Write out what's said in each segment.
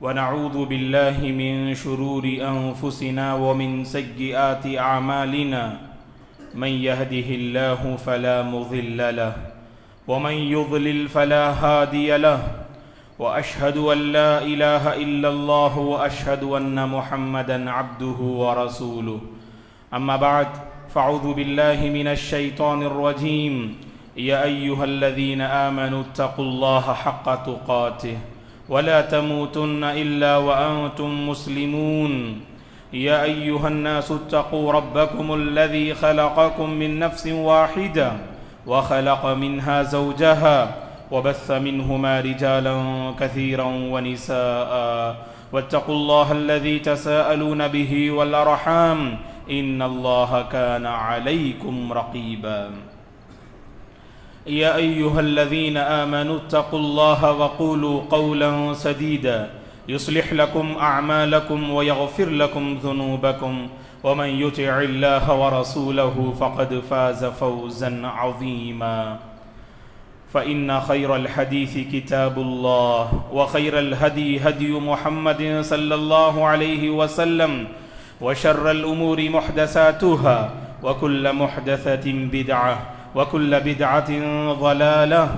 ونعوذ بالله من شرور أنفسنا ومن سيئات أعمالنا من يهده الله فلا مضل له ومن يضلل فلا هادي له وأشهد أن لا إله إلا الله وأشهد أن محمدا عبده ورسوله. أما بعد فأعوذ بالله من الشيطان الرجيم. يا أيها الذين آمنوا اتقوا الله حق تقاته ولا تموتن إلا وأنتم مسلمون. يا أيها الناس اتقوا ربكم الذي خلقكم من نفس واحدة وخلق منها زوجها وبث منهما رجالا كثيرا ونساء واتقوا الله الذي تساءلون به والأرحام إن الله كان عليكم رقيبا. يا أيها الذين آمنوا اتقوا الله وقولوا قولا سديدا يصلح لكم أعمالكم ويغفر لكم ذنوبكم ومن يطع الله ورسوله فقد فاز فوزا عظيما. فإن خير الحديث كتاب الله وخير الهدي هدي محمد صلى الله عليه وسلم وشر الأمور محدثاتها وكل محدثة بدعة وكل بدعة ضلالة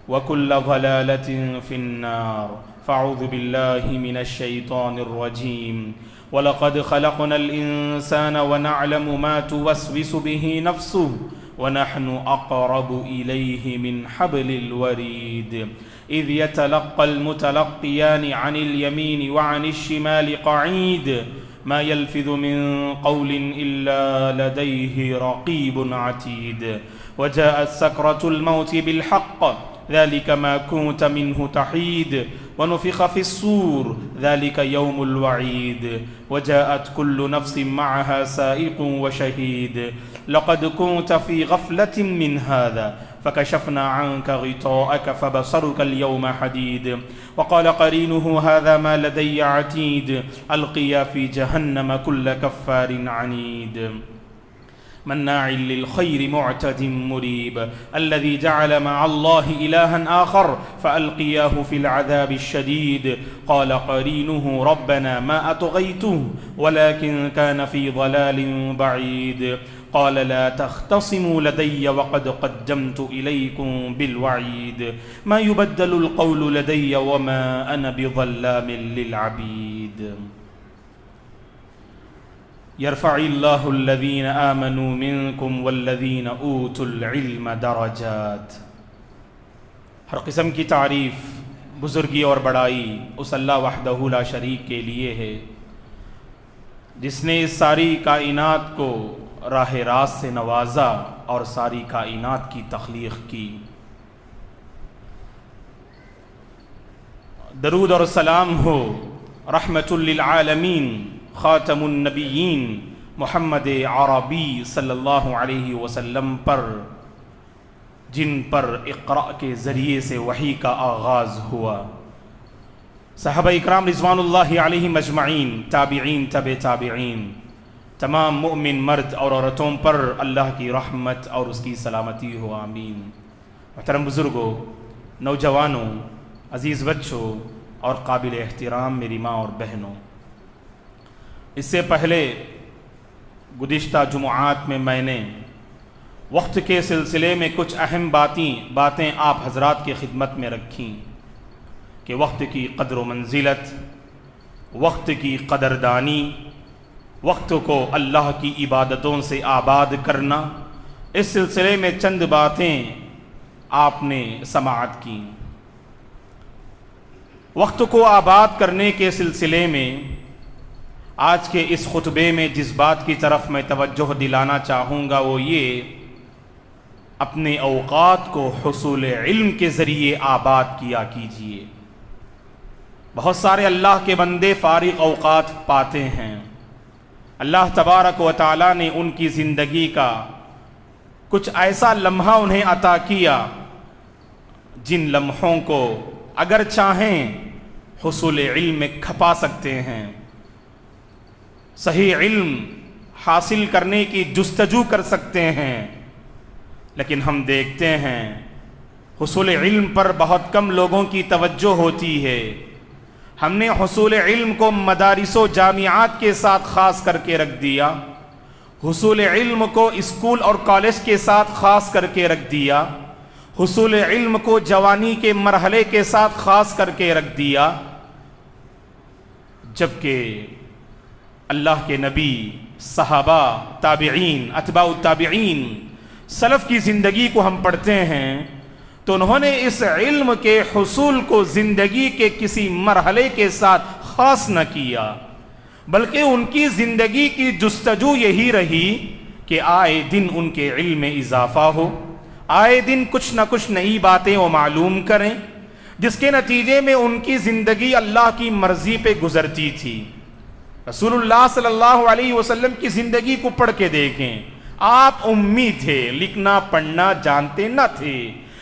وكل ضلالة في النار. فأعوذ بالله من الشيطان الرجيم. ولقد خلقنا الإنسان ونعلم ما توسوس به نفسه ونحن أقرب إليه من حبل الوريد إذ يتلقى المتلقيان عن اليمين وعن الشمال قعيد ما يلفظ من قول إلا لديه رقيب عتيد. وجاءت سكرة الموت بالحق ذلك ما كنت منه تحيد ونفخ في الصور ذلك يوم الوعيد وجاءت كل نفس معها سائق وشهيد. لقد كنت في غفلة من هذا فكشفنا عنك غطاءك فبصرك اليوم حديد. وقال قرينه هذا ما لدي عتيد ألقيا في جهنم كل كفار عنيد مناع للخير معتد مريب الذي جعل مع الله إلها آخر فألقياه في العذاب الشديد. قال قرينه ربنا ما أطغيته ولكن كان في ضلال بعيد. قال لا تختصموا لدي وقد قدمت إليكم بالوعيد ما يبدل القول لدي وما أنا بظلام للعبيد. يرفع الله الذين آمنوا منكم والذين أوتوا العلم درجات. ہر قسم کی تعریف بزرگی اور بڑائی اس اللہ وحدہ لا شریک کے لیے ہے جس نے اس ساری کائنات کو راہ راست سے نوازا اور ساری کائنات کی تخلیق کی. درود اور سلام ہو رحمت للعالمین خاتم النبیین محمد عربی صلی اللہ علیہ وسلم پر جن پر اقراء کے ذریعے سے وحی کا آغاز ہوا. صحابہ اکرام رضوان اللہ علیہم اجمعین، تابعین، تبع تابعین، تمام مؤمن مرد اور عورتوں پر اللہ کی رحمت اور اس کی سلامتی ہو، آمین. محترم بزرگوں، نوجوانوں، عزیز بچوں اور قابل احترام میری ماں اور بہنوں، اس سے پہلے گزشتہ جمعات میں نے وقت کے سلسلے میں کچھ اہم باتیں آپ حضرات کی خدمت میں رکھیں کہ وقت کی قدر و منزلت، وقت کی قدردانی، وقت کو اللہ کی عبادتوں سے آباد کرنا، اس سلسلے میں چند باتیں آپ نے سماعت کی. وقت کو آباد کرنے کے سلسلے میں آج کے اس خطبے میں جس بات کی طرف میں توجہ دلانا چاہوں گا وہ یہ، اپنے اوقات کو حصول علم کے ذریعے آباد کیا کیجیے. بہت سارے اللہ کے بندے فارغ اوقات پاتے ہیں. اللہ تبارک و تعالیٰ نے ان کی زندگی کا کچھ ایسا لمحہ انہیں عطا کیا جن لمحوں کو اگر چاہیں حصول علم میں کھپا سکتے ہیں، صحیح علم حاصل کرنے کی جستجو کر سکتے ہیں. لیکن ہم دیکھتے ہیں حصول علم پر بہت کم لوگوں کی توجہ ہوتی ہے. ہم نے حصول علم کو مدارس و جامعات کے ساتھ خاص کر کے رکھ دیا، حصول علم کو اسکول اور کالج کے ساتھ خاص کر کے رکھ دیا، حصول علم کو جوانی کے مرحلے کے ساتھ خاص کر کے رکھ دیا، جبکہ اللہ کے نبی، صحابہ، تابعین، اتباع التابعین، سلف کی زندگی کو ہم پڑھتے ہیں تو انہوں نے اس علم کے حصول کو زندگی کے کسی مرحلے کے ساتھ خاص نہ کیا، بلکہ ان کی زندگی کی جستجو یہی رہی کہ آئے دن ان کے علم میں اضافہ ہو، آئے دن کچھ نہ کچھ نئی باتیں وہ معلوم کریں، جس کے نتیجے میں ان کی زندگی اللہ کی مرضی پہ گزرتی تھی۔ رسول اللہ صلی اللہ علیہ وسلم کی زندگی کو پڑھ کے دیکھیں، آپ امی تھے، لکھنا پڑھنا جانتے نہ تھے،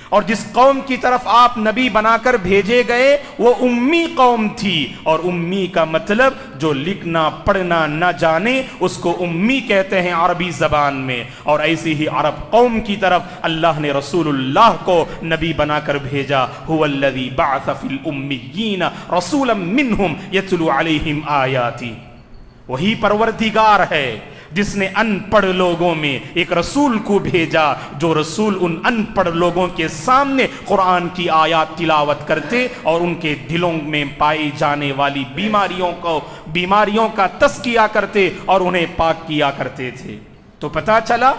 اور جس قوم کی طرف آپ نبی بنا کر بھیجے گئے وہ امی قوم تھی، اور امی کا مطلب جو لکھنا پڑھنا نہ جانے اس کو امی کہتے ہیں عربی زبان میں، اور ایسی ہی عرب قوم کی طرف اللہ نے رسول اللہ کو نبی بنا کر بھیجا۔ هو الذی بعث فی الامیین رسولا منہم یتلو علیہم آیاتی، وہی پروردگار ہے جس نے ان پڑھ لوگوں میں ایک رسول کو بھیجا، جو رسول ان ان پڑھ لوگوں کے سامنے قرآن کی آیات تلاوت کرتے اور ان کے دلوں میں پائی جانے والی بیماریوں کا تزکیہ کرتے اور انہیں پاک کیا کرتے تھے۔ تو پتہ چلا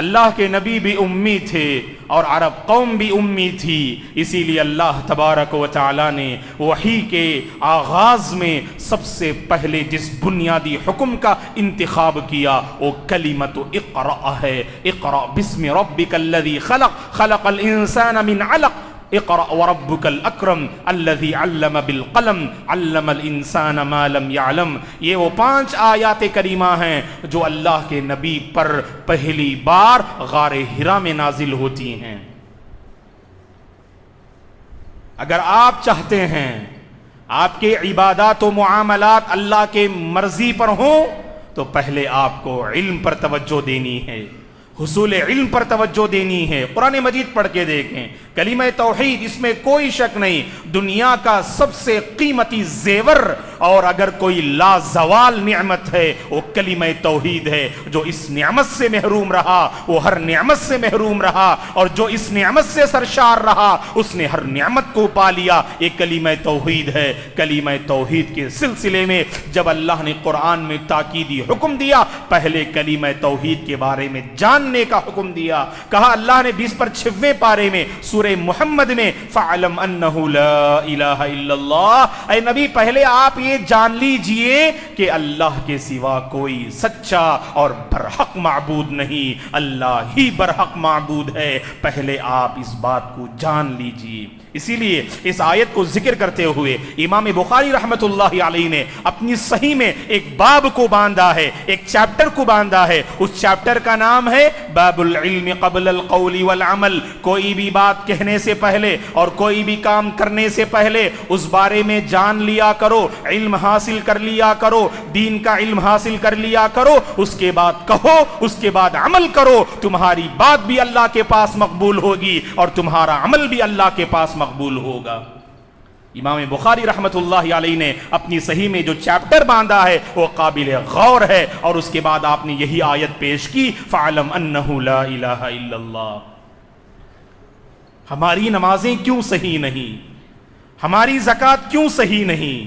اللہ کے نبی بھی امی تھے اور عرب قوم بھی امی تھی، اسی لیے اللہ تبارک و تعالی نے وحی کے آغاز میں سب سے پہلے جس بنیادی حکم کا انتخاب کیا وہ کلمۃ اقرأ ہے۔ اقرأ بسم ربک الذی خلق، خلق الانسان من علق، اقرأ وربک الاکرم الذی علم بالقلم، علم الانسان ما لم يعلم۔ یہ وہ 5 آیات کریمہ ہیں جو اللہ کے نبی پر پہلی بار غار حرا میں نازل ہوتی ہیں۔ اگر آپ چاہتے ہیں آپ کے عبادات و معاملات اللہ کے مرضی پر ہوں تو پہلے آپ کو علم پر توجہ دینی ہے، حصول علم پر توجہ دینی ہے۔ قرآن مجید پڑھ کے دیکھیں، کلمہ توحید، اس میں کوئی شک نہیں، دنیا کا سب سے قیمتی زیور اور اگر کوئی لازوال نعمت ہے وہ کلمہ توحید ہے۔ جو اس نعمت سے محروم رہا وہ ہر نعمت سے محروم رہا، اور جو اس نعمت سے سرشار رہا اس نے ہر نعمت کو پا لیا۔ یہ کلمہ توحید ہے۔ کلمہ توحید کے سلسلے میں جب اللہ نے قرآن میں تاکیدی حکم دیا، پہلے کلمہ توحید کے بارے میں جاننے کا حکم دیا۔ کہا اللہ نے 20/6 پارے میں سورہ محمد میں فَعْلَمْ أَنَّهُ لَا إِلَهَ إِلَّا اللَّهِ، اے نبی پہلے آپ یہ جان لیجئے کہ اللہ کے سوا کوئی سچا اور برحق معبود نہیں، اللہ ہی برحق معبود ہے، پہلے آپ اس بات کو جان لیجئے۔ اسی لیے اس آیت کو ذکر کرتے ہوئے امام بخاری رحمت اللہ علیہ نے اپنی صحیح میں ایک باب کو باندھا ہے، ایک چیپٹر کو باندھا ہے۔ اس چیپٹر کا نام ہے باب العلم قبل القول والعمل۔ کوئی بھی بات کہنے سے پہلے اور کوئی بھی کام کرنے سے پہلے اس بارے میں جان لیا کرو، علم حاصل کر لیا کرو، دین کا علم حاصل کر لیا کرو، اس کے بعد کہو، اس کے بعد عمل کرو، تمہاری بات بھی اللہ کے پاس مقبول ہوگی اور تمہارا عمل بھی اللہ کے پاس مقبول ہوگا۔ امام بخاری رحمت اللہ علیہ نے اپنی صحیح میں جو چیپٹر باندھا ہے وہ قابل غور ہے، اور اس کے بعد آپ نے یہی آیت پیش کی فَعْلَمْ أَنَّهُ لَا إِلَهَ إِلَّا اللَّهِ۔ ہماری نمازیں کیوں صحیح نہیں؟ ہماری زکوٰۃ کیوں صحیح نہیں؟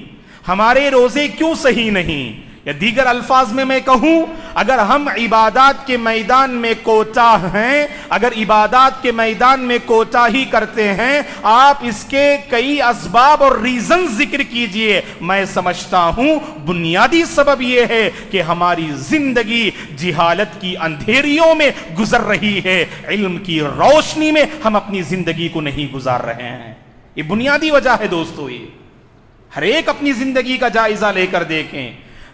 ہمارے روزے کیوں صحیح نہیں؟ یا دیگر الفاظ میں کہوں، اگر ہم عبادات کے میدان میں کوتاہ ہیں، اگر عبادات کے میدان میں کوتاہی کرتے ہیں، آپ اس کے کئی اسباب اور ریزن ذکر کیجئے۔ میں سمجھتا ہوں بنیادی سبب یہ ہے کہ ہماری زندگی جہالت کی اندھیریوں میں گزر رہی ہے، علم کی روشنی میں ہم اپنی زندگی کو نہیں گزار رہے ہیں۔ یہ بنیادی وجہ ہے دوستو۔ یہ ہر ایک اپنی زندگی کا جائزہ لے کر دیکھیں،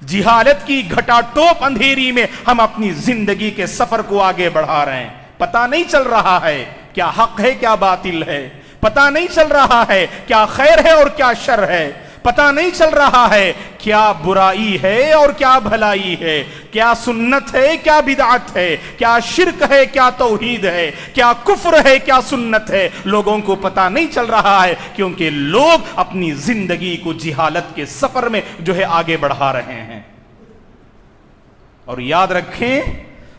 جہالت کی گھٹا ٹوپ اندھیری میں ہم اپنی زندگی کے سفر کو آگے بڑھا رہے ہیں، پتہ نہیں چل رہا ہے کیا حق ہے کیا باطل ہے، پتہ نہیں چل رہا ہے کیا خیر ہے اور کیا شر ہے، پتہ نہیں چل رہا ہے کیا برائی ہے اور کیا بھلائی ہے، کیا سنت ہے کیا بدعت ہے، کیا شرک ہے کیا توحید ہے، کیا کفر ہے کیا سنت ہے، لوگوں کو پتہ نہیں چل رہا ہے، کیونکہ لوگ اپنی زندگی کو جہالت کے سفر میں جو ہے آگے بڑھا رہے ہیں۔ اور یاد رکھیں،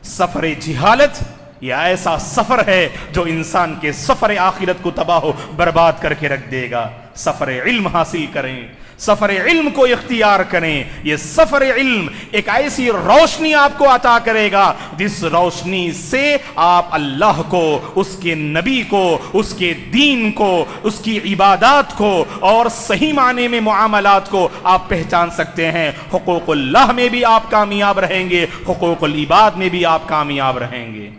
سفر جہالت یہ ایسا سفر ہے جو انسان کے سفر آخرت کو تباہ و برباد کر کے رکھ دے گا۔ سفر علم حاصل کریں، سفر علم کو اختیار کریں، یہ سفر علم ایک ایسی روشنی آپ کو عطا کرے گا جس روشنی سے آپ اللہ کو، اس کے نبی کو، اس کے دین کو، اس کی عبادات کو اور صحیح معنی میں معاملات کو آپ پہچان سکتے ہیں۔ حقوق اللہ میں بھی آپ کامیاب رہیں گے، حقوق العباد میں بھی آپ کامیاب رہیں گے۔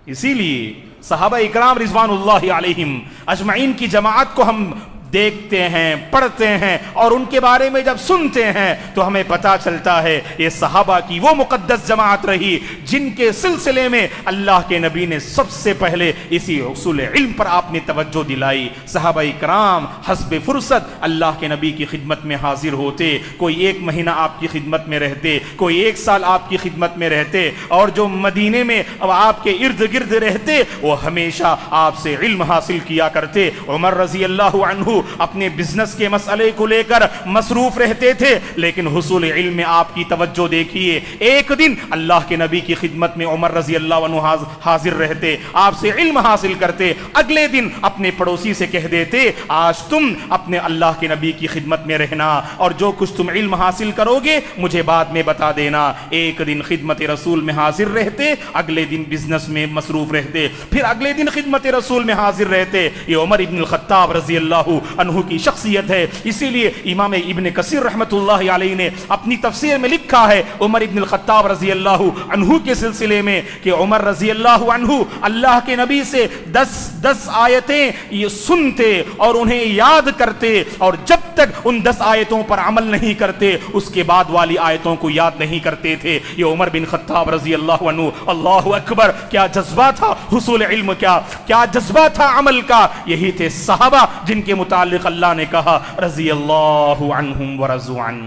اسی لیے صحابہ اکرام رضوان اللہ علیہم اجمعین کی جماعت کو ہم دیکھتے ہیں، پڑھتے ہیں اور ان کے بارے میں جب سنتے ہیں تو ہمیں پتا چلتا ہے یہ صحابہ کی وہ مقدس جماعت رہی جن کے سلسلے میں اللہ کے نبی نے سب سے پہلے اسی اصول علم پر آپ نے توجہ دلائی۔ صحابہ اکرام حسب فرصت اللہ کے نبی کی خدمت میں حاضر ہوتے، کوئی 1 مہینہ آپ کی خدمت میں رہتے، کوئی 1 سال آپ کی خدمت میں رہتے، اور جو مدینے میں آپ کے ارد گرد رہتے وہ ہمیشہ آپ سے علم حاصل کیا کرتے۔ عمر رضی اللہ عنہ اپنے بزنس کے مسئلے کو لے کر مصروف رہتے تھے، لیکن حصول علم میں آپ کی توجہ دیکھیے۔ ایک دن اللہ کے نبی کی خدمت میں عمر رضی اللہ عنہ حاضر رہتے، آپ سے علم حاصل کرتے، اگلے دن اپنے پڑوسی سے کہہ دیتے آج تم اپنے اللہ کے نبی کی خدمت میں رہنا اور جو کچھ تم علم حاصل کرو گے مجھے بعد میں بتا دینا۔ ایک دن خدمت رسول میں حاضر رہتے، اگلے دن بزنس میں مصروف رہتے، پھر اگلے دن خدمت رسول میں حاضر رہتے۔ یہ عمر ابن الخطاب رضی اللہ عنہ کی شخصیت ہے۔ اسی لیے امام ابن کثیر رحمت اللہ علیہ نے اپنی تفسیر میں لکھا ہے عمر ابن الخطاب رضی اللہ عنہ کے سلسلے میں کہ عمر رضی اللہ عنہ اللہ کے نبی سے 10 آیتیں یہ سنتے اور انہیں یاد کرتے، اور جب تک ان 10 آیتوں پر عمل نہیں کرتے اس کے بعد والی آیتوں کو یاد نہیں کرتے تھے۔ یہ عمر بن خطاب رضی اللہ عنہ، اللہ اکبر، کیا جذبہ تھا حصول علم، کیا جذبہ تھا عمل کا۔ یہی تھے صحابہ جن کے متعلق اللہ نے کہا رضی اللہ عنہم ورضوا عنہ۔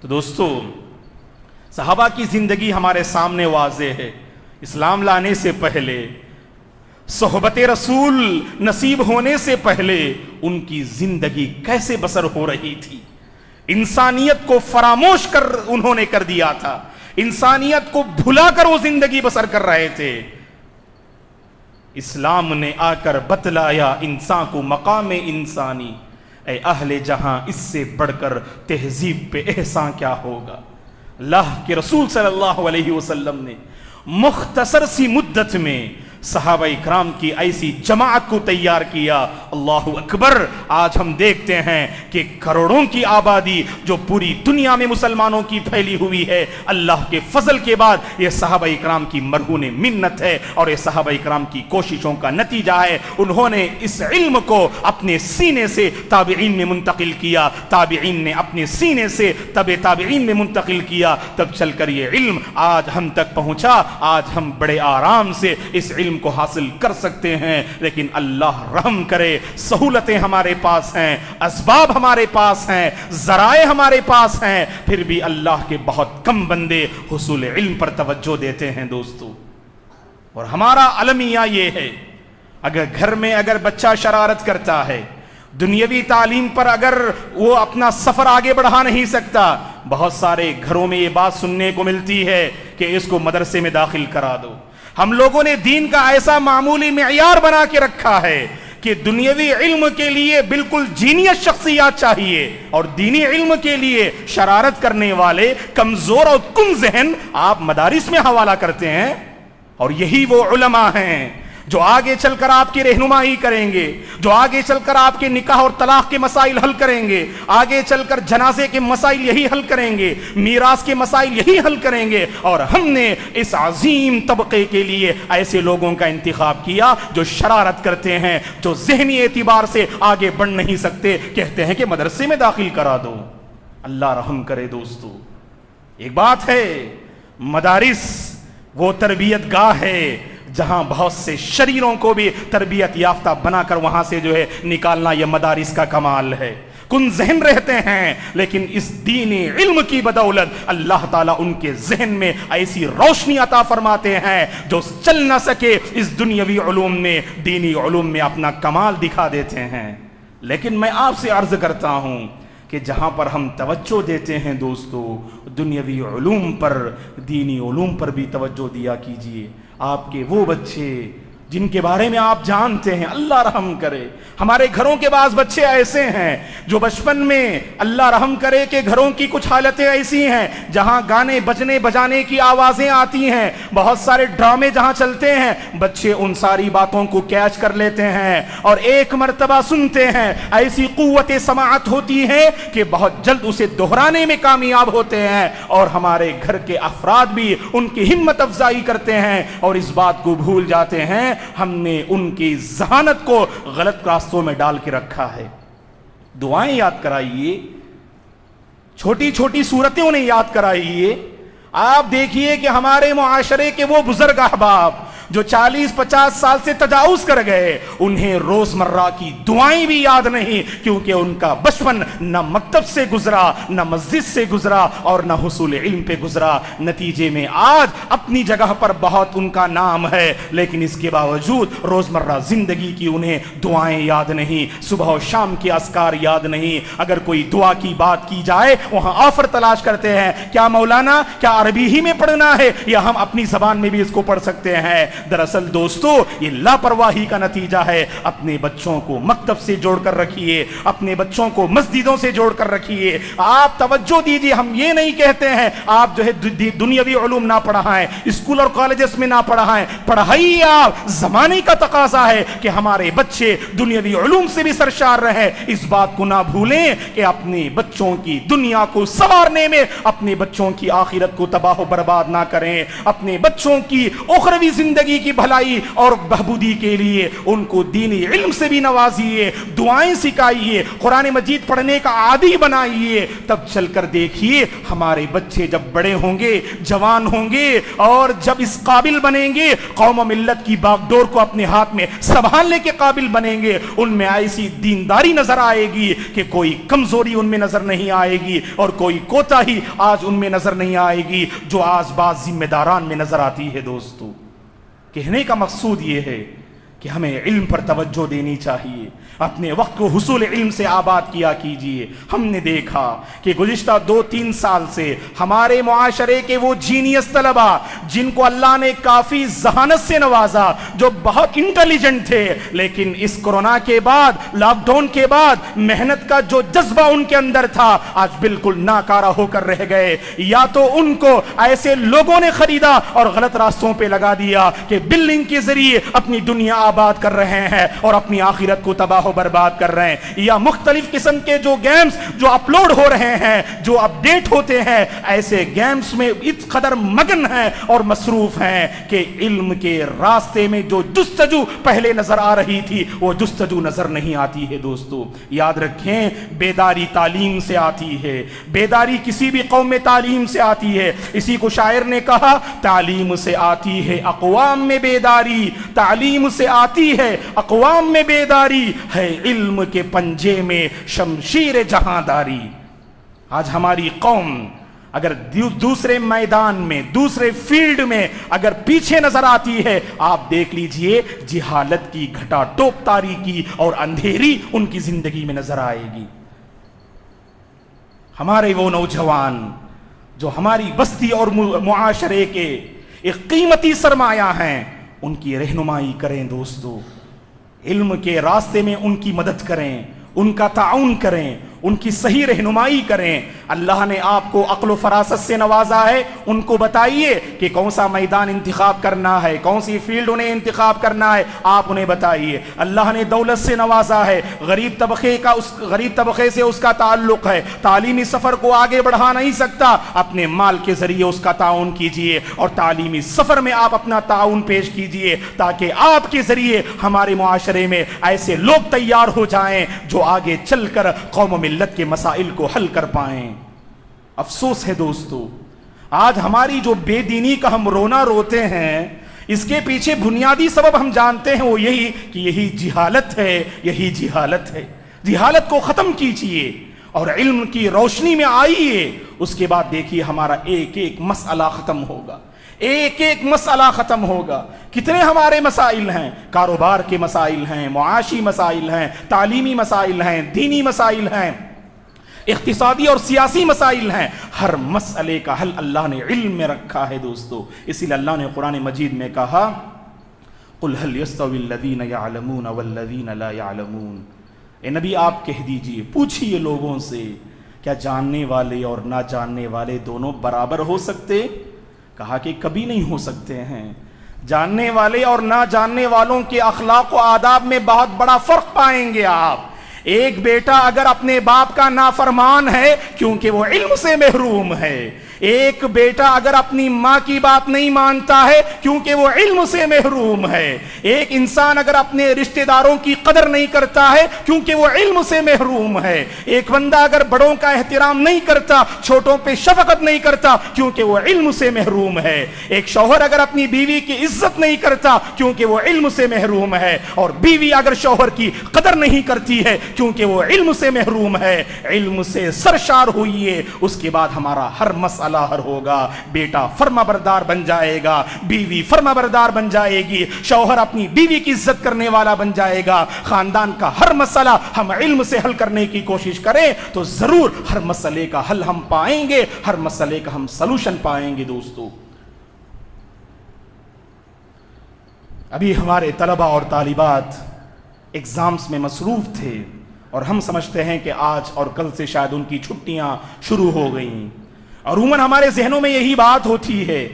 تو دوستو، صحابہ کی زندگی ہمارے سامنے واضح ہے۔ اسلام لانے سے پہلے، صحبت رسول نصیب ہونے سے پہلے ان کی زندگی کیسے بسر ہو رہی تھی۔ انسانیت کو فراموش کر انہوں نے کر دیا تھا، انسانیت کو بھلا کر وہ زندگی بسر کر رہے تھے۔ اسلام نے آ کر بتلایا انسان کو مقام انسانی، اے اہل جہاں اس سے بڑھ کر تہذیب پہ احسان کیا ہوگا۔ اللہ کے رسول صلی اللہ علیہ وسلم نے مختصر سی مدت میں صحابہ اکرام کی ایسی جماعت کو تیار کیا، اللہ اکبر۔ آج ہم دیکھتے ہیں کہ کروڑوں کی آبادی جو پوری دنیا میں مسلمانوں کی پھیلی ہوئی ہے، اللہ کے فضل کے بعد یہ صحابہ اکرام کی مرہون منت ہے اور یہ صحابہ اکرام کی کوششوں کا نتیجہ ہے۔ انہوں نے اس علم کو اپنے سینے سے تابعین میں منتقل کیا، تابعین نے اپنے سینے سے تابعین میں منتقل کیا، تب چل کر یہ علم آج ہم تک پہنچا۔ آج ہم بڑے آرام سے اس علم کو حاصل کر سکتے ہیں، لیکن اللہ رحم کرے، سہولتیں ہمارے پاس ہیں، اسباب ہمارے پاس ہیں، ذرائع ہمارے پاس ہیں، پھر بھی اللہ کے بہت کم بندے حصول علم پر توجہ دیتے ہیں دوستو۔ اور ہمارا المیہ یہ ہے، اگر گھر میں اگر بچہ شرارت کرتا ہے، دنیاوی تعلیم پر اگر وہ اپنا سفر آگے بڑھا نہیں سکتا، بہت سارے گھروں میں یہ بات سننے کو ملتی ہے کہ اس کو مدرسے میں داخل کرا دو۔ ہم لوگوں نے دین کا ایسا معمولی معیار بنا کے رکھا ہے کہ دنیاوی علم کے لیے بالکل جینیس شخصیات چاہیے اور دینی علم کے لیے شرارت کرنے والے کمزور اور کم ذہن آپ مدارس میں حوالہ کرتے ہیں۔ اور یہی وہ علماء ہیں جو آگے چل کر آپ کی رہنمائی کریں گے، جو آگے چل کر آپ کے نکاح اور طلاق کے مسائل حل کریں گے، آگے چل کر جنازے کے مسائل یہی حل کریں گے، میراث کے مسائل یہی حل کریں گے۔ اور ہم نے اس عظیم طبقے کے لیے ایسے لوگوں کا انتخاب کیا جو شرارت کرتے ہیں، جو ذہنی اعتبار سے آگے بڑھ نہیں سکتے، کہتے ہیں کہ مدرسے میں داخل کرا دو۔ اللہ رحم کرے دوستو۔ ایک بات ہے، مدارس وہ تربیت گاہ ہے جہاں بہت سے شریروں کو بھی تربیت یافتہ بنا کر وہاں سے جو ہے نکالنا، یہ مدارس کا کمال ہے۔ کن ذہن رہتے ہیں، لیکن اس دینی علم کی بدولت اللہ تعالیٰ ان کے ذہن میں ایسی روشنی عطا فرماتے ہیں جو چل نہ سکے اس دنیاوی علوم میں، دینی علوم میں اپنا کمال دکھا دیتے ہیں۔ لیکن میں آپ سے عرض کرتا ہوں کہ جہاں پر ہم توجہ دیتے ہیں دوستو، دنیاوی علوم پر، دینی علوم پر بھی توجہ دیا کیجئے۔ آپ کے وہ بچے جن کے بارے میں آپ جانتے ہیں، اللہ رحم کرے، ہمارے گھروں کے بعض بچے ایسے ہیں جو بچپن میں اللہ رحم کرے کہ گھروں کی کچھ حالتیں ایسی ہیں جہاں گانے بجنے بجانے کی آوازیں آتی ہیں، بہت سارے ڈرامے جہاں چلتے ہیں، بچے ان ساری باتوں کو کیچ کر لیتے ہیں اور ایک مرتبہ سنتے ہیں، ایسی قوت سماعت ہوتی ہے کہ بہت جلد اسے دہرانے میں کامیاب ہوتے ہیں، اور ہمارے گھر کے افراد بھی ان کی ہمت افزائی کرتے ہیں اور اس بات کو بھول جاتے ہیں ہم نے ان کی ذہانت کو غلط راستوں میں ڈال کے رکھا ہے۔ دعائیں یاد کرائیے، چھوٹی چھوٹی صورتیں انہیں یاد کرائیے۔ آپ دیکھیے کہ ہمارے معاشرے کے وہ بزرگ احباب جو 40-50 سال سے تجاوز کر گئے، انہیں روزمرہ کی دعائیں بھی یاد نہیں، کیونکہ ان کا بچپن نہ مکتب سے گزرا، نہ مسجد سے گزرا اور نہ حصول علم پہ گزرا۔ نتیجے میں آج اپنی جگہ پر بہت ان کا نام ہے، لیکن اس کے باوجود روزمرہ زندگی کی انہیں دعائیں یاد نہیں، صبح و شام کے اذکار یاد نہیں۔ اگر کوئی دعا کی بات کی جائے وہاں آفر تلاش کرتے ہیں، کیا مولانا کیا عربی ہی میں پڑھنا ہے یا ہم اپنی زبان میں بھی اس کو پڑھ سکتے ہیں؟ دراصل دوستو یہ لاپرواہی کا نتیجہ ہے۔ اپنے بچوں کو مکتب سے جوڑ کر رکھیے، اپنے بچوں کو مسجدوں سے جوڑ کر رکھیے۔ آپ توجہ دیجیے، ہم یہ نہیں کہتے ہیں آپ جو ہے دنیاوی علوم نہ پڑھائیں، اسکول اور کالجز میں نہ پڑھائیں، پڑھائیے آپ۔ زمانے کا تقاضا ہے کہ ہمارے بچے دنیاوی علوم سے بھی سرشار رہیں۔ اس بات کو نہ بھولیں کہ اپنے بچوں کی دنیا کو سنوارنے میں اپنے بچوں کی آخرت کو تباہ و برباد نہ کریں۔ اپنے بچوں کی اخروی زندگی کی بھلائی اور بہبودی کے لیے ان کو دینی علم سے بھی نوازیے، دعائیں سکھائیے، قرآن مجید پڑھنے کا عادی بنائیے۔ تب چل کر دیکھیے ہمارے بچے جب بڑے ہوں گے، جوان ہوں گے اور جب اس قابل بنیں گے، قوم و ملت کی باغ ڈور کو اپنے ہاتھ میں سنبھالنے کے قابل بنیں گے، ان میں ایسی دینداری نظر آئے گی کہ کوئی کمزوری ان میں نظر نہیں آئے گی اور کوئی کوتاہی آج ان میں نظر نہیں آئے گی جو آج بعض ذمہ داران میں نظر آتی ہے۔ دوستو کہنے کا مقصود یہ ہے کہ ہمیں علم پر توجہ دینی چاہیے، اپنے وقت کو حصول علم سے آباد کیا کیجئے۔ ہم نے دیکھا کہ گزشتہ 2-3 سال سے ہمارے معاشرے کے وہ جینیس طلبہ جن کو اللہ نے کافی ذہانت سے نوازا، جو بہت انٹیلیجنٹ تھے، لیکن اس کورونا کے بعد، لاک ڈاؤن کے بعد محنت کا جو جذبہ ان کے اندر تھا آج بالکل ناکارہ ہو کر رہ گئے۔ یا تو ان کو ایسے لوگوں نے خریدا اور غلط راستوں پہ لگا دیا کہ بلنگ کے ذریعے اپنی دنیا آباد کر رہے ہیں اور اپنی آخرت کو تباہ و برباد کر رہے ہیں، یا مختلف قسم کے جو گیمز جو اپلوڈ ہو رہے ہیں، جو اپڈیٹ ہوتے ہیں، ایسے گیمز میں اس قدر مگن ہیں اور مصروف ہیں کہ علم کے راستے میں جو جستجو پہلے نظر آ رہی تھی وہ جستجو نظر نہیں آتی ہے۔ دوستو یاد رکھیں، بیداری تعلیم سے آتی ہے، بیداری کسی بھی قوم میں تعلیم سے آتی ہے۔ اسی کو شاعر نے کہا، تعلیم سے آتی ہے اقوام میں بیداری، تعلیم سے آتی ہے اقوام میں بیداری، ہے علم کے پنجے میں شمشیر جہانداری۔ آج ہماری قوم اگر دوسرے میدان میں، دوسرے فیلڈ میں اگر پیچھے نظر آتی ہے، آپ دیکھ لیجئے جہالت کی گھٹا ٹوپ تاریکی اور اندھیری ان کی زندگی میں نظر آئے گی۔ ہمارے وہ نوجوان جو ہماری بستی اور معاشرے کے ایک قیمتی سرمایہ ہیں، ان کی رہنمائی کریں دوستو، علم کے راستے میں ان کی مدد کریں، ان کا تعاون کریں، ان کی صحیح رہنمائی کریں۔ اللہ نے آپ کو عقل و فراست سے نوازا ہے، ان کو بتائیے کہ کون سا میدان انتخاب کرنا ہے، کون سی فیلڈ انہیں انتخاب کرنا ہے، آپ انہیں بتائیے۔ اللہ نے دولت سے نوازا ہے، غریب طبقے سے اس کا تعلق ہے، تعلیمی سفر کو آگے بڑھا نہیں سکتا، اپنے مال کے ذریعے اس کا تعاون کیجئے اور تعلیمی سفر میں آپ اپنا تعاون پیش کیجئے، تاکہ آپ کے ذریعے ہمارے معاشرے میں ایسے لوگ تیار ہو جائیں جو آگے چل کر قوم و ملت کے مسائل کو حل کر پائیں۔ افسوس ہے دوستو، آج ہماری جو بے دینی کا ہم رونا روتے ہیں، اس کے پیچھے بنیادی سبب ہم جانتے ہیں وہ یہی کہ یہی جہالت ہے، یہی جہالت ہے۔ جہالت کو ختم کیجئے اور علم کی روشنی میں آئیے. اس کے بعد دیکھیے ہمارا ایک ایک مسئلہ ختم ہوگا, ایک ایک مسئلہ ختم ہوگا. کتنے ہمارے مسائل ہیں, کاروبار کے مسائل ہیں, معاشی مسائل ہیں, تعلیمی مسائل ہیں, دینی مسائل ہیں, اقتصادی اور سیاسی مسائل ہیں. ہر مسئلے کا حل اللہ نے علم میں رکھا ہے دوستو. اسی لیے اللہ نے قرآن مجید میں کہا قُلْ هَلْ يَسْتَوِي الَّذِينَ يَعْلَمُونَ وَالَّذِينَ لَا يَعْلَمُونَ. اے نبی آپ کہہ دیجئے, پوچھئے لوگوں سے, کیا جاننے والے اور نہ جاننے والے دونوں برابر ہو سکتے؟ کہا کہ کبھی نہیں ہو سکتے ہیں. جاننے والے اور نہ جاننے والوں کے اخلاق و آداب میں بہت بڑا فرق پائیں گے آپ. ایک بیٹا اگر اپنے باپ کا نافرمان ہے کیونکہ وہ علم سے محروم ہے. ایک بیٹا اگر اپنی ماں کی بات نہیں مانتا ہے کیونکہ وہ علم سے محروم ہے. ایک انسان اگر اپنے رشتہ داروں کی قدر نہیں کرتا ہے کیونکہ وہ علم سے محروم ہے. ایک بندہ اگر بڑوں کا احترام نہیں کرتا, چھوٹوں پہ شفقت نہیں کرتا کیونکہ وہ علم سے محروم ہے. ایک شوہر اگر اپنی بیوی کی عزت نہیں کرتا کیونکہ وہ علم سے محروم ہے, اور بیوی اگر شوہر کی قدر نہیں کرتی ہے کیونکہ وہ علم سے محروم ہے. علم سے سرشار ہوئیے, اس کے بعد ہمارا ہر مسئلہ حل ہوگا. بیٹا فرما بردار بن جائے گا, بیوی فرما بردار بن جائے گی, شوہر اپنی بیوی کی عزت کرنے والا بن جائے گا. خاندان کا ہر مسئلہ ہم علم سے حل کرنے کی کوشش کریں تو ضرور ہر مسئلے کا حل ہم پائیں گے, ہر مسئلے کا ہم سلوشن پائیں گے. دوستو ابھی ہمارے طلبہ اور طالبات ایگزامز میں مصروف تھے اور ہم سمجھتے ہیں کہ آج اور کل سے شاید ان کی چھٹیاں شروع ہو گئیں. عموماً ہمارے ذہنوں میں یہی بات ہوتی ہے,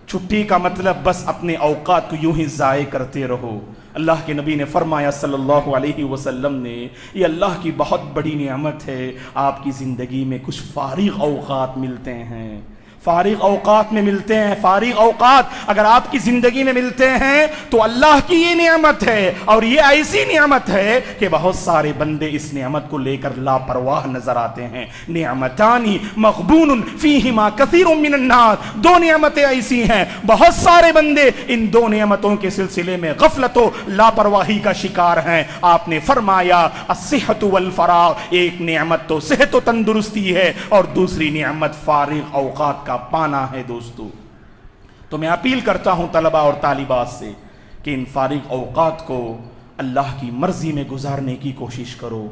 چھٹی کا مطلب بس اپنے اوقات کو یوں ہی ضائع کرتے رہو. اللہ کے نبی نے فرمایا صلی اللہ علیہ وسلم نے, یہ اللہ کی بہت بڑی نعمت ہے, آپ کی زندگی میں کچھ فارغ اوقات ملتے ہیں, فارغ اوقات میں ملتے ہیں. فارغ اوقات اگر آپ کی زندگی میں ملتے ہیں تو اللہ کی یہ نعمت ہے, اور یہ ایسی نعمت ہے کہ بہت سارے بندے اس نعمت کو لے کر لاپرواہ نظر آتے ہیں. نعمتانی مغبون فیہما کثیر من الناس, دو نعمتیں ایسی ہیں بہت سارے بندے ان دو نعمتوں کے سلسلے میں غفلت و لاپرواہی کا شکار ہیں. آپ نے فرمایا الصحت والفراغ, ایک نعمت تو صحت و تندرستی ہے اور دوسری نعمت فارغ اوقات کا پانا ہے. دوستو تو میں اپیل کرتا ہوں طلبہ اور طالبات سے کہ ان فارغ اوقات کو اللہ کی مرضی میں گزارنے کی کوشش کرو,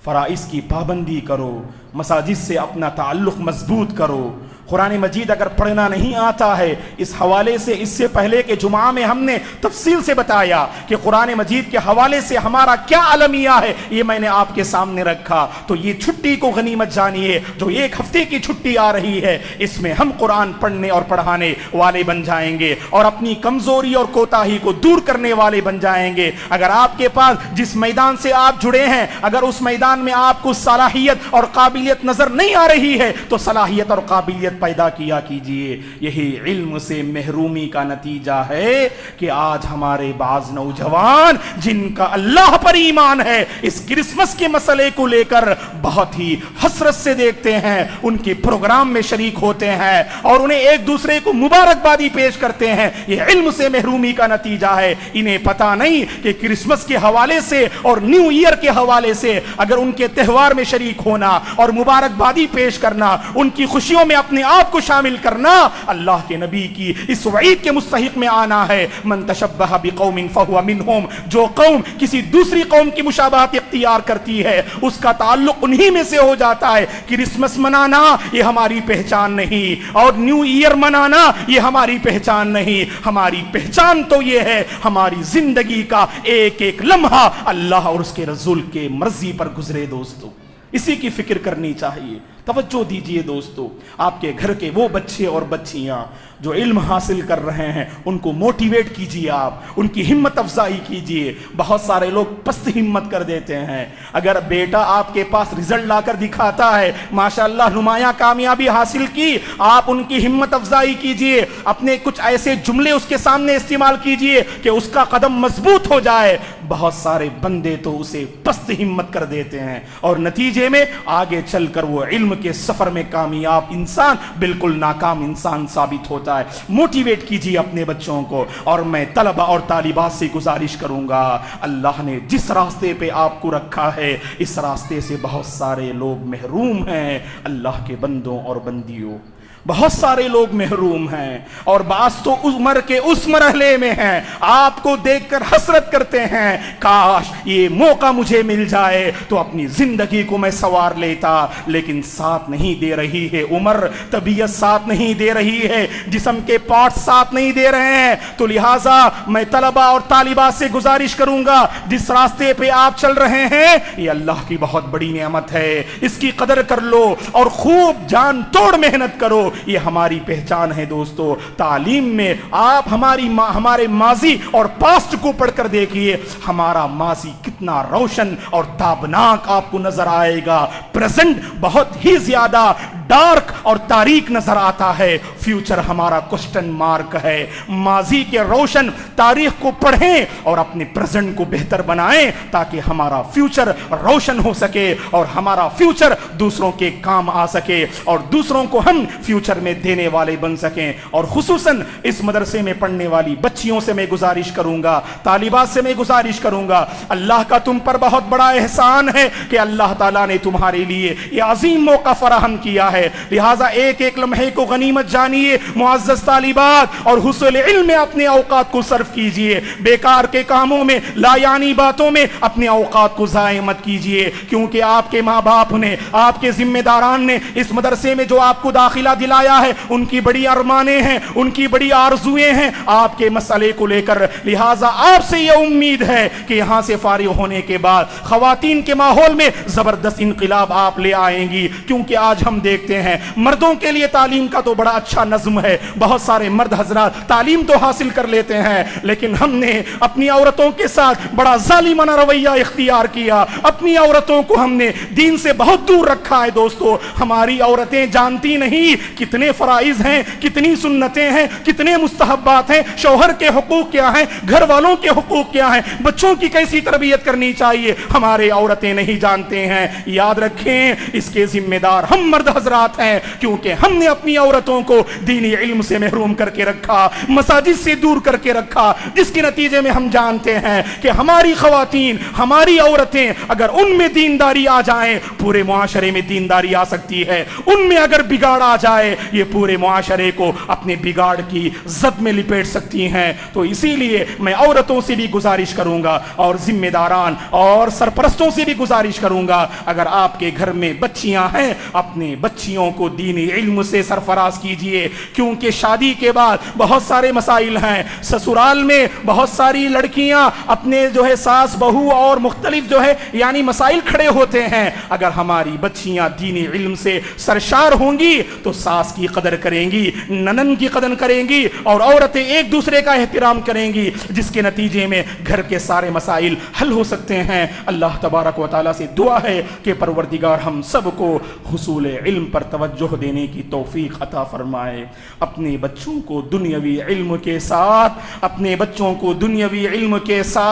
فرائض کی پابندی کرو, مساجد سے اپنا تعلق مضبوط کرو. قرآن مجید اگر پڑھنا نہیں آتا ہے, اس حوالے سے اس سے پہلے کہ جمعہ میں ہم نے تفصیل سے بتایا کہ قرآن مجید کے حوالے سے ہمارا کیا المیہ ہے, یہ میں نے آپ کے سامنے رکھا. تو یہ چھٹی کو غنیمت جانیے, جو ایک ہفتے کی چھٹی آ رہی ہے اس میں ہم قرآن پڑھنے اور پڑھانے والے بن جائیں گے اور اپنی کمزوری اور کوتاہی کو دور کرنے والے بن جائیں گے. اگر آپ کے پاس جس میدان سے آپ جڑے ہیں, اگر اس میدان میں آپ کو صلاحیت اور قابلیت نظر نہیں آ رہی ہے تو صلاحیت اور قابلیت پیدا کیا کیجئے. یہی علم سے محرومی کا نتیجہ ہے کہ آج ہمارے بعض نوجوان جن کا اللہ پر ایمان ہے اس کرسمس کے مسئلے کو لے کر بہت ہی حسرت سے دیکھتے ہیں, ان کے پروگرام میں شریک ہوتے ہیں اور انہیں ایک دوسرے کو مبارکبادی پیش کرتے ہیں. یہ علم سے محرومی کا نتیجہ ہے. انہیں پتا نہیں کہ کرسمس کے حوالے سے اور نیو ایئر کے حوالے سے اگر ان کے تہوار میں شریک ہونا اور مبارکبادی پیش کرنا, ان کی خوشیوں میں اپنے آپ کو شامل کرنا, اللہ کے نبی کی اس وعید کے مستحق میں آنا ہے. من تشبہ بقوم فہو منہم, جو قوم کسی دوسری قوم کی مشابہت اختیار کرتی ہے اس کا تعلق انہی میں سے ہو جاتا ہے. کرسمس منانا یہ ہماری پہچان نہیں, اور نیو ایئر منانا یہ ہماری پہچان نہیں. ہماری پہچان تو یہ ہے ہماری زندگی کا ایک ایک لمحہ اللہ اور اس کے رسول کے مرضی پر گزرے. دوستو اسی کی فکر کرنی چاہیے. توجہ دیجئے دوستو, آپ کے گھر کے وہ بچے اور بچیاں جو علم حاصل کر رہے ہیں ان کو موٹیویٹ کیجئے, آپ ان کی ہمت افزائی کیجئے. بہت سارے لوگ پست ہمت کر دیتے ہیں. اگر بیٹا آپ کے پاس رزلٹ لا کر دکھاتا ہے, ماشاءاللہ نمایاں کامیابی حاصل کی, آپ ان کی ہمت افزائی کیجئے, اپنے کچھ ایسے جملے اس کے سامنے استعمال کیجئے کہ اس کا قدم مضبوط ہو جائے. بہت سارے بندے تو اسے پست ہمت کر دیتے ہیں اور نتیجے میں آگے چل کر وہ علم علم کے سفر میں کامیاب انسان بالکل ناکام انسان ثابت ہوتا ہے۔ موٹیویٹ کیجیے اپنے بچوں کو، اور میں طلبہ اور طالبات سے گزارش کروں گا، اللہ نے جس راستے پہ آپ کو رکھا ہے اس راستے سے بہت سارے لوگ محروم ہیں۔ اللہ کے بندوں اور بندیوں، بہت سارے لوگ محروم ہیں، اور بعض تو عمر کے اس مرحلے میں ہیں آپ کو دیکھ کر حسرت کرتے ہیں، کاش یہ موقع مجھے مل جائے تو اپنی زندگی کو میں سنوار لیتا، لیکن ساتھ نہیں دے رہی ہے عمر، طبیعت ساتھ نہیں دے رہی ہے، جسم کے پارٹس ساتھ نہیں دے رہے ہیں۔ تو لہٰذا میں طلبہ اور طالبات سے گزارش کروں گا، جس راستے پہ آپ چل رہے ہیں یہ اللہ کی بہت بڑی نعمت ہے، اس کی قدر کر لو اور خوب جان توڑ محنت کرو۔ یہ ہماری پہچان ہے دوستو۔ تعلیم میں آپ ہمارے ماضی اور پاسٹ کو پڑھ کر دیکھیے، ہمارا ماضی کتنا روشن اور تابناک آپ کو نظر آئے گا، پریزنٹ بہت ہی زیادہ ڈارک اور تاریک نظر آتا ہے، فیوچر ہمارا کوسچن مارک ہے۔ ماضی کے روشن تاریخ کو پڑھیں اور اپنے پریزنٹ کو بہتر بنائیں تاکہ ہمارا فیوچر روشن ہو سکے اور ہمارا فیوچر دوسروں کے کام آ سکے اور دوسروں کو ہم فیوچر میں دینے والے بن سکیں۔ اور خصوصاً اس مدرسے میں پڑھنے والی بچیوں سے میں گزارش کروں گا، طالبات سے میں گزارش کروں گا، اللہ کا تم پر بہت بڑا احسان ہے کہ اللہ تعالیٰ نے تمہارے لیے یہ عظیم موقع فراہم کیا ہے، لہٰذا ایک ایک لمحے کو غنیمت جانیے معزز طالبات، اور حصول علم میں اپنے اوقات کو صرف کیجیے، بیکار کے کاموں میں لا یعنی باتوں میں اپنے اوقات کو ضائع مت کیجیے، کیونکہ آپ کے ماں باپ نے، آپ کے ذمہ داران نے اس مدرسے میں جو آپ کو داخلہ دلایا ہے ان کی بڑی ارمانیں ہیں، ان کی بڑی آرزویں ہیں آپ کے مسئلے کو لے کر، لہٰذا آپ سے یہ امید ہے کہ یہاں سے فارغ ہونے کے بعد خواتین کے ماحول میں زبردست انقلاب آپ لے آئیں گی، کیونکہ آج ہم دیکھتے ہیں مردوں کے لیے تعلیم کا تو بڑا اچھا نظم ہے، بہت سارے مرد حضرات تعلیم تو حاصل کر لیتے ہیں، لیکن ہم نے اپنی عورتوں کے ساتھ بڑا ظالمانہ رویہ اختیار کیا، اپنی عورتوں کو ہم نے دین سے بہت دور رکھا ہے۔ دوستو ہماری عورتیں جانتی نہیں کتنے فرائض ہیں، کتنی سنتیں ہیں، کتنے مستحبات ہیں، شوہر کے حقوق کیا ہیں، گھر والوں کے حقوق کیا ہیں، بچوں کی کیسی تربیت کرنی چاہیے، ہمارے عورتیں نہیں جانتے ہیں۔ یاد رکھیں اس کے ذمہ دار ہم مرد حضرات ہیں، کیونکہ ہم نے اپنی عورتوں کو دینی علم سے محروم کر کے رکھا، مساجد سے دور کر کے رکھا، جس کے نتیجے میں ہم جانتے ہیں کہ ہماری خواتین، ہماری عورتیں اگر ان میں دینداری آ جائیں پورے معاشرے میں دینداری آ سکتی ہے، ان میں اگر بگاڑ آ جائے یہ پورے معاشرے کو اپنے بگاڑ کی زد میں لپیٹ سکتی ہیں۔ تو اسی لیے میں عورتوں سے بھی گزارش کروں گا اور ذمہ داران اور سرپرستوں سے بھی گزارش کروں گا، اگر آپ کے گھر میں بچیاں ہیں اپنے بچیوں کو دینی علم سے سرفراز کیجئے، کیونکہ شادی کے بعد بہت سارے مسائل ہیں، سسرال میں بہت ساری لڑکیاں اپنے ساس بہو اور مختلف یعنی مسائل کھڑے ہوتے ہیں، اگر ہماری بچیاں دینی علم سے سرشار ہوں گی تو ساس کی قدر کریں گی، ننن کی قدر کریں گی، اور عورتیں ایک دوسرے کا احترام کریں گی، جس کے نتیجے میں گھر کے سارے مسائل حل ہو سکتے ہیں۔ اللہ تبارک و تعالیٰ سے دعا ہے کہ پروردگار ہم سب کو حصول علم پر توجہ دینے کی توفیق عطا فرمائے، اپنے بچوں کو دنیاوی علم کے ساتھ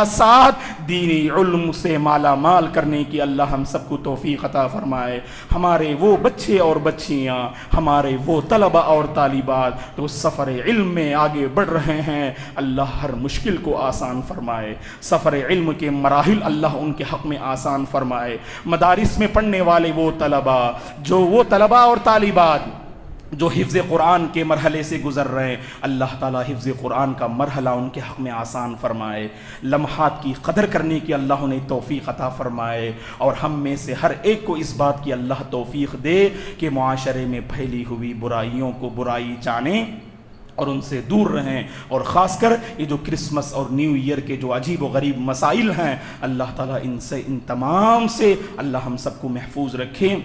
ساتھ دینی علم سے مالا مال کرنے کی اللہ ہم سب کو توفیق عطا فرمائے۔ ہمارے وہ بچے اور بچیاں، ہمارے وہ طلبہ اور طالبات جو سفر علم میں آگے بڑھ رہے ہیں، اللہ ہر مشکل کو آسان فرمائے، سفر علم کے مراحل اللہ ان کے حق میں آسان فرمائے۔ مدارس میں پڑھنے والے وہ طلبہ اور طالبات جو حفظ قرآن کے مرحلے سے گزر رہے ہیں، اللہ تعالیٰ حفظ قرآن کا مرحلہ ان کے حق میں آسان فرمائے، لمحات کی قدر کرنے کی اللہ انہیں توفیق عطا فرمائے، اور ہم میں سے ہر ایک کو اس بات کی اللہ توفیق دے کہ معاشرے میں پھیلی ہوئی برائیوں کو برائی جانیں اور ان سے دور رہیں، اور خاص کر یہ جو کرسمس اور نیو ایئر کے جو عجیب و غریب مسائل ہیں، اللہ تعالیٰ ان تمام سے اللہ ہم سب کو محفوظ رکھے۔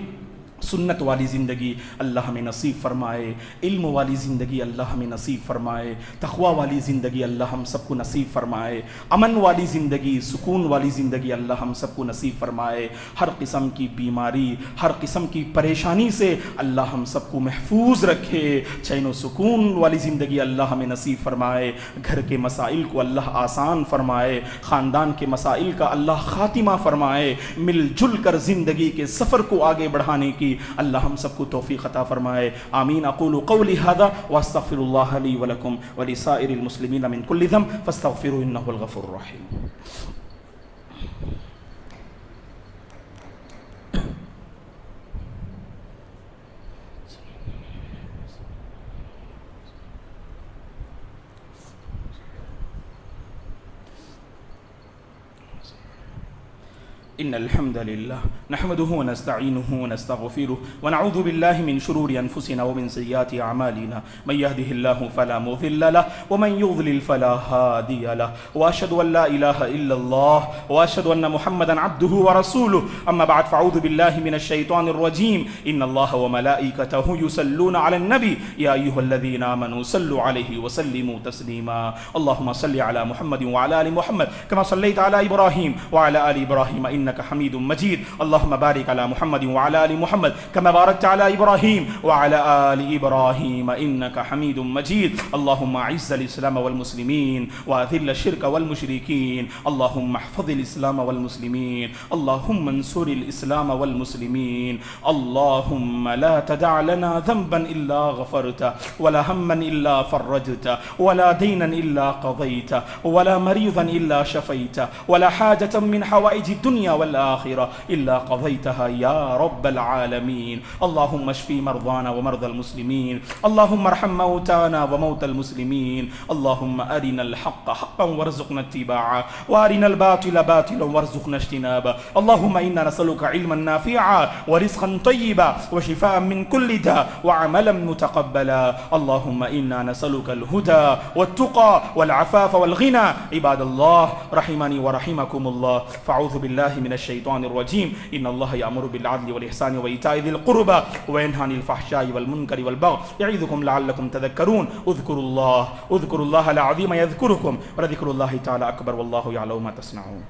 سنت والی زندگی اللہ ہمیں نصیب فرمائے، علم والی زندگی اللہ ہمیں نصیب فرمائے، تقوی والی زندگی اللہ ہم سب کو نصیب فرمائے، امن والی زندگی، سکون والی زندگی اللہ ہم سب کو نصیب فرمائے، ہر قسم کی بیماری، ہر قسم کی پریشانی سے اللہ ہم سب کو محفوظ رکھے، چین و سکون والی زندگی اللہ ہمیں نصیب فرمائے، گھر کے مسائل کو اللہ آسان فرمائے، خاندان کے مسائل کا اللہ خاتمہ فرمائے، مل جل کر زندگی کے سفر کو آگے بڑھانے کی کی اللہ ہم سب کو توفیق عطا فرمائے. آمین. اقول قولی ھذا واستغفر اللہ لی ولکم ولسائر المسلمین من کل ذنب فاستغفروه انہ الغفور الرحیم. إن الحمد لله نحمده ونستعينه ونستغفره ونعوذ بالله من شرور أنفسنا ومن سيئات أعمالنا من يهده الله فلا مضل له ومن يضلل فلا هادي له وأشهد أن لا إله إلا الله وأشهد أن محمدا عبده ورسوله أما بعد فأعوذ بالله من الشيطان الرجيم إن الله وملائكته يصلون على النبي يا أيها الذين آمنوا صلوا عليه وسلموا تسليما اللهم صل على محمد وعلى آل محمد كما صليت على إبراهيم وعلى آل إبراهيم إنك حميد مجيد اللهم بارك على محمد وعلى آل محمد كما باركت على إبراهيم وعلى آل إبراهيم إنك حميد مجيد اللهم أعز الإسلام والمسلمين وأذل الشرك والمشركين اللهم احفظ الإسلام والمسلمين اللهم انصر الإسلام والمسلمين اللهم لا تدع لنا ذنبا إلا غفرته ولا هما إلا فرجته ولا دينا إلا قضيته ولا مريضا إلا شفيته ولا حاجة من حوائج الدنيا والآخرة إلا قضيتها يا رب العالمين اللهم اشف مرضانا ومرضى المسلمين اللهم ارحم موتانا وموتى المسلمين اللهم أرنا الحق حقا وارزقنا اتباعه وأرنا الباطل باطلا وارزقنا اجتنابه اللهم إنا نسألك علما نافعا ورزقا طيبا وشفاء من كل داء وعملا متقبلا اللهم إنا نسألك الهدى والتقى والعفاف والغنى عباد الله رحمني ورحمكم الله فأعوذ بالله من الشيطان الرجيم إن الله يأمر بالعدل والإحسان وإيتاء ذي القربى وينهى عن الفحشاء والمنكر والبغي يعظكم لعلكم تذكرون اذكروا الله العظيم يذكركم ولذكر الله تعالى أكبر والله يعلم ما تصنعون.